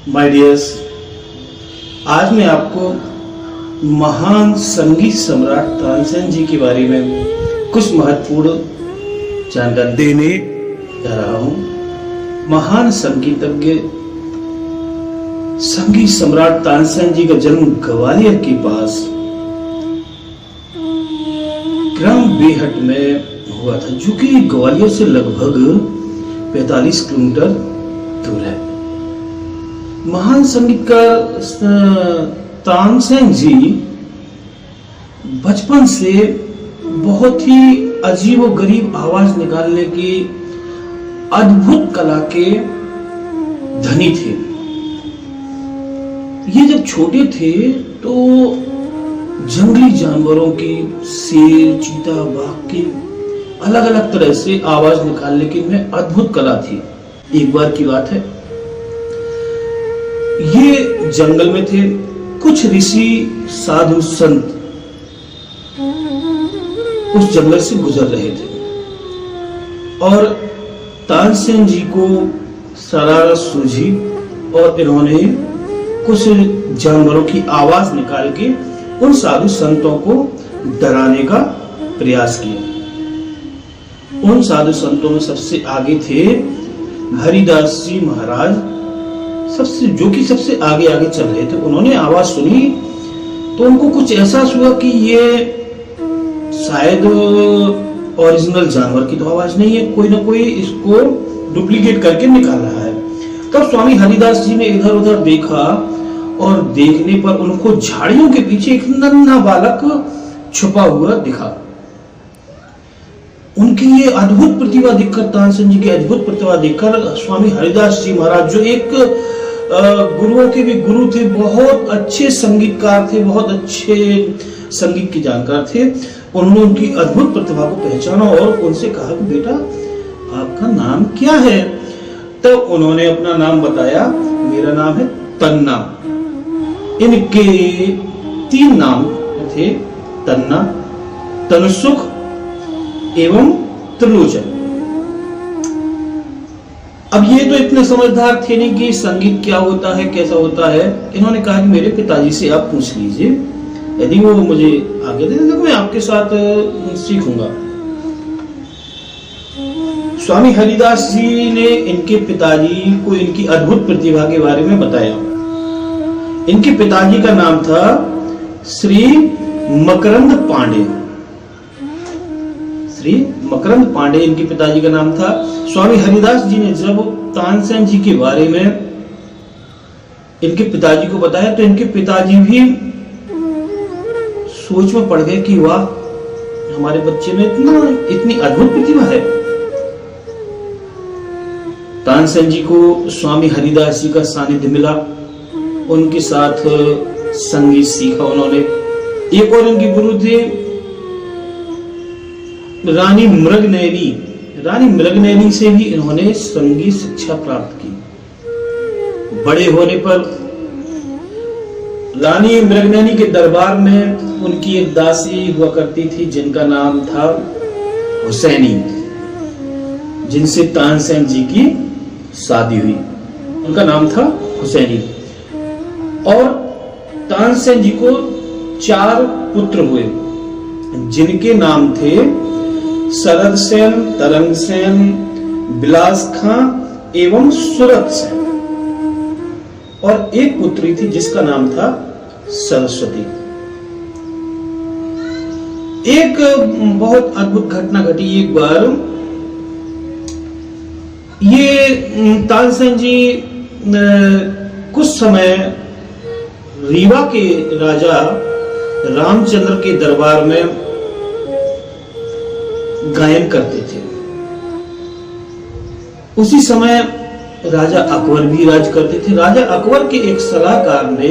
My dears, आज मैं आपको महान संगीत सम्राट तानसेन जी के बारे में कुछ महत्वपूर्ण जानकारी देने जा रहा हूं। महान संगीतज्ञ संगीत सम्राट तानसेन जी का जन्म ग्वालियर के पास ग्राम बेहट में हुआ था, जो कि ग्वालियर से लगभग 45 किलोमीटर दूर है। महान संगीतकार तानसेन जी बचपन से बहुत ही अजीबोगरीब आवाज निकालने की अद्भुत कला के धनी थे। ये जब छोटे थे तो जंगली जानवरों की, शेर, चीता, बाघ की अलग अलग तरह से आवाज निकालने की इनमें अद्भुत कला थी। एक बार की बात है, ये जंगल में थे। कुछ ऋषि साधु संत उस जंगल से गुजर रहे थे और तानसेन जी को शरारत सूझी और इन्होंने कुछ जानवरों की आवाज निकाल के उन साधु संतों को डराने का प्रयास किया। उन साधु संतों में सबसे आगे थे हरिदास जी महाराज, जो कि सबसे आगे आगे चल रहे थे। उन्होंने आवाज सुनी तो उनको कुछ एहसास हुआ कि ये शायद ओरिजिनल जानवर की तो आवाज नहीं है, कोई ना कोई इसको डुप्लीकेट करके निकाल रहा है। तब स्वामी हरिदास जी ने इधर उधर देखा और देखने पर उनको झाड़ियों के पीछे एक नन्हा बालक छुपा हुआ दिखा। उनकी ये अद्भुत प्रतिभा देखकर, तानसेन जी की अद्भुत प्रतिभा देखकर स्वामी हरिदास जी महाराज, जो एक गुरुओं के भी गुरु थे, बहुत अच्छे संगीतकार थे, बहुत अच्छे संगीत के जानकार थे, उन्होंने उनकी अद्भुत प्रतिभा को पहचाना और उनसे कहा कि बेटा आपका नाम क्या है? तब उन्होंने अपना नाम बताया, मेरा नाम है तन्ना। इनके 3 नाम थे, तन्ना, तनसुख एवं त्रिलोचन। अब ये तो इतने समझदार थे नहीं कि संगीत क्या होता है, कैसा होता है। इन्होंने कहा कि मेरे पिताजी से आप पूछ लीजिए, यदि वो मुझे आगे दे तो मैं आपके साथ सीखूंगा। स्वामी हरिदास जी ने इनके पिताजी को इनकी अद्भुत प्रतिभा के बारे में बताया। इनके पिताजी का नाम था श्री मकरंद पांडे। श्री मकरंद पांडे इनके पिताजी का नाम था। स्वामी हरिदास जी ने जब तानसेन जी के बारे में इनके पिताजी को बताया तो इनके पिताजी भी सोच में पड़ गए कि वाह, हमारे बच्चे में इतनी अद्भुत प्रतिभा है। तानसेन जी को स्वामी हरिदास जी का सानिध्य मिला, उनके साथ संगीत सीखा उन्होंने। एक और उनके गुरु थे रानी मृगनयनी। रानी मृगनयनी से भी इन्होंने संगीत शिक्षा प्राप्त की। बड़े होने पर रानी मृगनयनी के दरबार में उनकी एक दासी हुआ करती थी जिनका नाम था हुसैनी, जिनसे तानसेन जी की शादी हुई। उनका नाम था हुसैनी। और तानसेन जी को 4 पुत्र हुए जिनके नाम थे शरद सेन, तरंग सेन, बिलास खां एवं सूरत सेन। और एक पुत्री थी जिसका नाम था सरस्वती। एक बहुत अद्भुत घटना घटी। एक बार ये तानसेन जी कुछ समय रीवा के राजा रामचंद्र के दरबार में गायन करते थे। उसी समय राजा अकबर भी राज करते थे। राजा अकबर के एक सलाहकार ने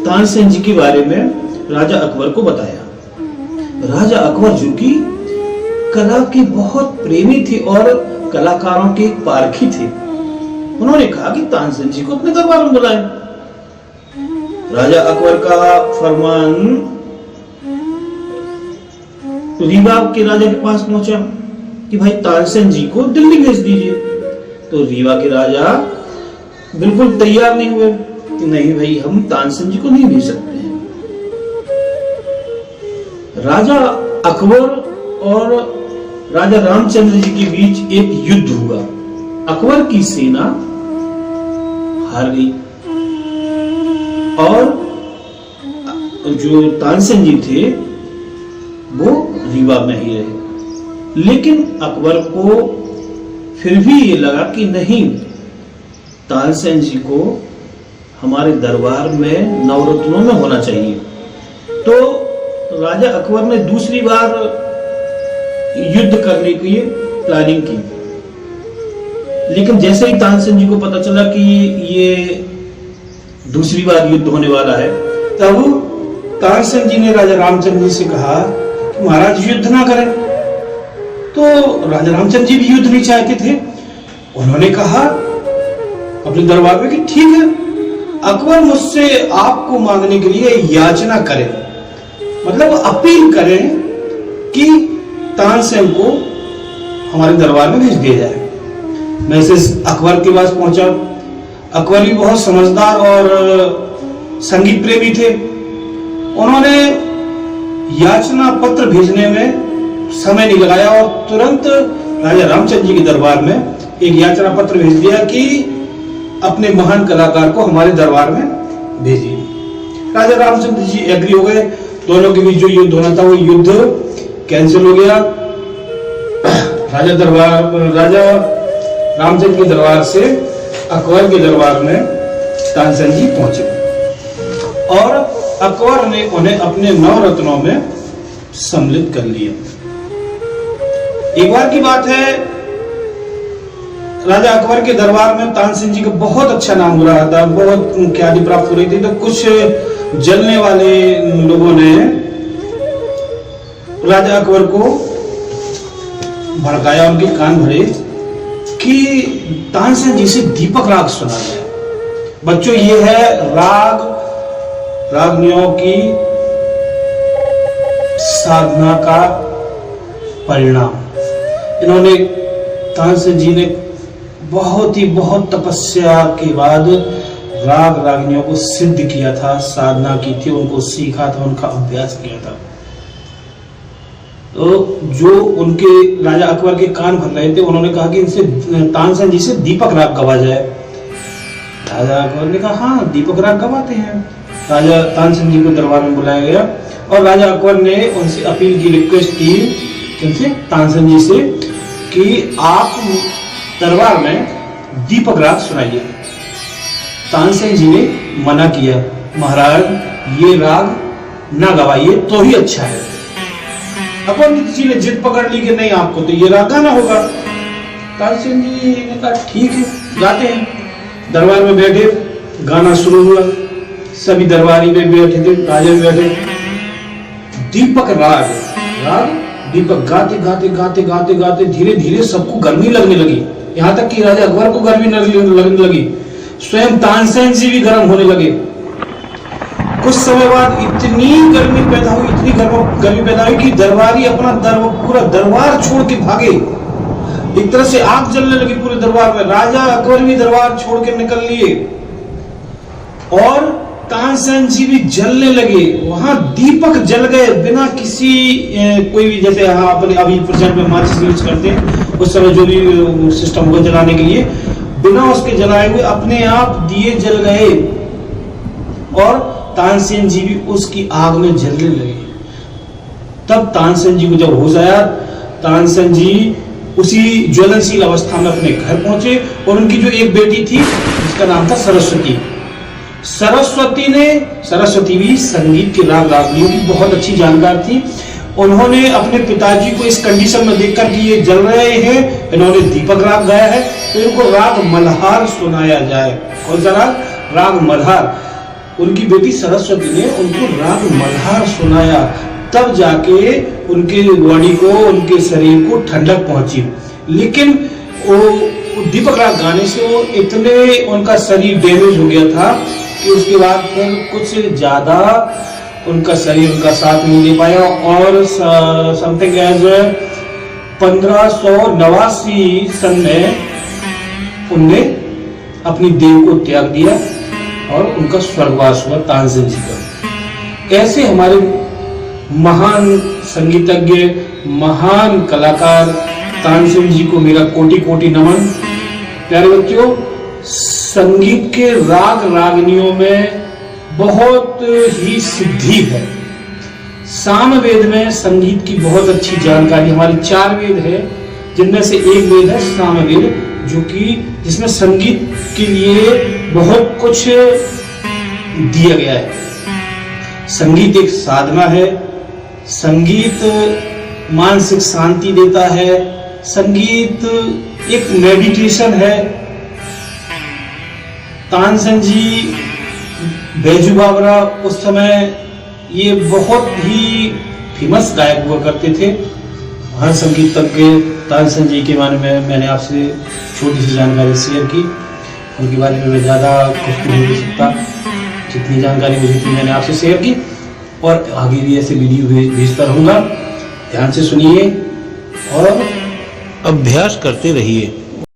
तानसेन जी के बारे में राजा अकबर को बताया। राजा अकबर जो कि कला के बहुत प्रेमी थे और कलाकारों के पारखी थे, उन्होंने कहा कि तानसेन जी को अपने दरबार में बुलाएं। राजा अकबर का फरमान रीवा के राजा के पास पहुंचा कि भाई तानसेन जी को दिल्ली भेज दीजिए। तो रीवा के राजा बिल्कुल तैयार नहीं हुए कि नहीं भाई हम तानसेन जी को नहीं भेज सकते हैं। राजा अकबर और राजा रामचंद्र जी के बीच एक युद्ध हुआ। अकबर की सेना हार गई और जो तानसेन जी थे वो रीवा में ही रहे। लेकिन अकबर को फिर भी ये लगा कि नहीं, तानसेन जी को हमारे दरबार में नवरत्नों में होना चाहिए। तो राजा अकबर ने दूसरी बार युद्ध करने की प्लानिंग की। लेकिन जैसे ही तानसेन जी को पता चला कि ये दूसरी बार युद्ध होने वाला है, तब तानसेन जी ने राजा रामचंद्र जी से कहा कि महाराज युद्ध ना करें। तो राजा रामचंद्र जी भी युद्ध नहीं चाहते थे। उन्होंने कहा अपने दरबार में कि ठीक है, अकबर मुझसे आपको मांगने के लिए याचना करें, मतलब अपील करें कि तानसेन को हमारे दरबार में भेज दिया जाए। मैसेज अकबर के पास पहुंचा। अकबर भी बहुत समझदार और संगीत प्रेमी थे। उन्होंने याचना पत्र भेजने में समय नहीं लगाया और तुरंत राजा रामचंद्र जी के दरबार में एक याचना पत्र भेज दिया कि अपने महान कलाकार को हमारे दरबार में भेजिए। राजा रामचंद्र जी एग्री हो गए। दोनों के बीच जो युद्ध होना था वो युद्ध कैंसिल हो गया। राजा रामचंद्र के दरबार से अकबर के दरबार में तानसेन जी पहुंचे और अकबर ने उन्हें अपने नवरत्नों में सम्मिलित कर लिया। एक बार की बात है, राजा अकबर के दरबार में तानसेन जी का बहुत अच्छा नाम हो रहा था, बहुत ख्याति प्राप्त हो रही थी। तो कुछ जलने वाले लोगों ने राजा अकबर को भड़काया, उनके कान भरे कि तानसेन जी से दीपक राग सुना जाए। बच्चों, ये है रागनियों की साधना का परिणाम। इन्होंने तानसेन जी ने बहुत तपस्या के बाद रागनियों को सिद्ध किया था, साधना की थी, उनको सीखा था, उनका अभ्यास किया था। तो जो उनके राजा अकबर के कान भर रहे थे, उन्होंने कहा कि इनसे तानसेन जी से दीपक राग गवा जाए। राजा अकबर ने कहा हाँ, दीपक राग गवाते हैं। राजा तानसेन जी को दरबार में बुलाया गया और राजा अकबर ने उनसे अपील की, रिक्वेस्ट की उनसे, तानसेन जी से, कि आप दरबार में दीपक राग सुनाइए। तानसेन जी ने मना किया, महाराज ये राग ना गवाइए तो ही अच्छा है। अकबर जी ने जिद पकड़ ली कि नहीं, आपको तो ये राग गाना होगा। तानसेन जी ने कहा ठीक है, गाते हैं। दरबार में बैठे, गाना शुरू हुआ। सभी दरबारी में बैठे थे, राजा भी बैठे। दीपक राग दीपक गाते गाते गाते गाते गाते धीरे धीरे सबको गर्मी लगने लगी। यहाँ तक कि राजा अकबर को गर्मी लगने लगी, स्वयं तानसेन जी भी गर्म होने लगे। कुछ समय बाद इतनी गर्मी पैदा हुई कि दरबारी अपना पूरा दरबार छोड़ के भागे। एक तरह से आग जलने लगी पूरे दरबार में। राजा अकबर भी दरबार छोड़ के निकल लिए और तानसेन जी भी जलने लगे। वहां दीपक जल गए बिना किसी कोई भी, जैसे अपने अभी प्रेजेंट में माचिस यूज करते हैं, उस समय जो भी सिस्टम होगा जलाने के लिए, बिना उसके जलाए हुए अपने आप दिए जल गए और तानसेन जी भी उसकी आग में जलने लगे। तब तानसेन जी को जब होश आया, तानसेन जी उसी ज्वलनशील अवस्था में अपने घर पहुंचे और उनकी जो एक बेटी थी जिसका नाम था सरस्वती, सरस्वती भी संगीत के रागनियों की बहुत अच्छी जानकार थी। उन्होंने अपने पिताजी को इस कंडीशन में देखकर कि ये जल रहे हैं, इन्होंने दीपक राग गाया है, तो इनको राग मल्हार सुनाया जाए। कौन सा राग? राग मल्हार। उनकी बेटी सरस्वती ने उनको राग मल्हार सुनाया। तब जाके उनके बॉडी को, उनके शरीर को ठंडक पहुंची। लेकिन वो दीपक राग गाने से वो इतने उनका शरीर डैमेज हो गया था कि उसके बाद फिर कुछ ज्यादा उनका शरीर उनका साथ नहीं दे पाया और समथिंग एज 1589 सन में उनने अपनी देह को त्याग दिया और उनका स्वर्गवास हुआ तानसेन जी का। ऐसे हमारे महान संगीतज्ञ, महान कलाकार तानसेन जी को मेरा कोटि कोटि नमन। प्यारे बच्चों, संगीत के राग रागनियों में बहुत ही सिद्धि है। सामवेद में संगीत की बहुत अच्छी जानकारी, हमारे 4 वेद है जिनमें से एक वेद है सामवेद, जो कि जिसमें संगीत के लिए बहुत कुछ दिया गया है। संगीत एक साधना है, संगीत मानसिक शांति देता है, संगीत एक मेडिटेशन है। तानसेन जी, बैजू बावरा उस समय ये बहुत ही फेमस गायक हुआ करते थे। हर संगीतज्ञ तानसेन जी के बारे में मैंने आपसे छोटी सी जानकारी शेयर की। उनके बारे में मैं ज़्यादा कुछ नहीं दे सकता, जितनी जानकारी मुझे थी मैंने आपसे शेयर की, और आगे भी ऐसे वीडियो भेजता रहूँगा। ध्यान से सुनिए और अभ्यास करते रहिए।